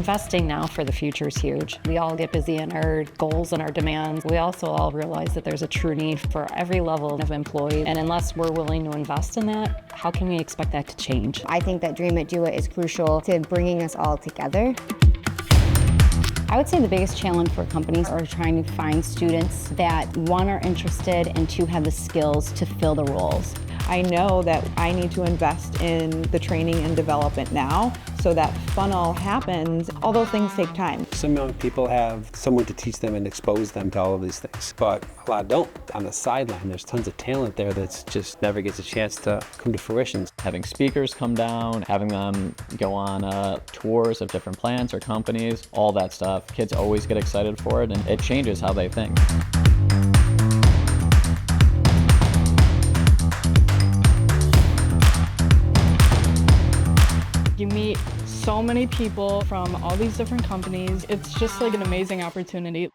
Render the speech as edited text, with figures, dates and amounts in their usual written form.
Investing now for the future is huge. We all get busy in our goals and our demands. We also all realize that there's a true need for every level of employee, and unless we're willing to invest in that, how can we expect that to change? I think that Dream It Do It is crucial to bringing us all together. I would say the biggest challenge for companies are trying to find students that, one, are interested, and two, have the skills to fill the roles. I know that I need to invest in the training and development now so that funnel happens, although things take time. Some young people have someone to teach them and expose them to all of these things, but a lot don't. On the sideline, there's tons of talent there that's just never gets a chance to come to fruition. Having speakers come down, having them go on tours of different plants or companies, all that stuff. Kids always get excited for it, and it changes how they think. You meet so many people from all these different companies. It's just like an amazing opportunity.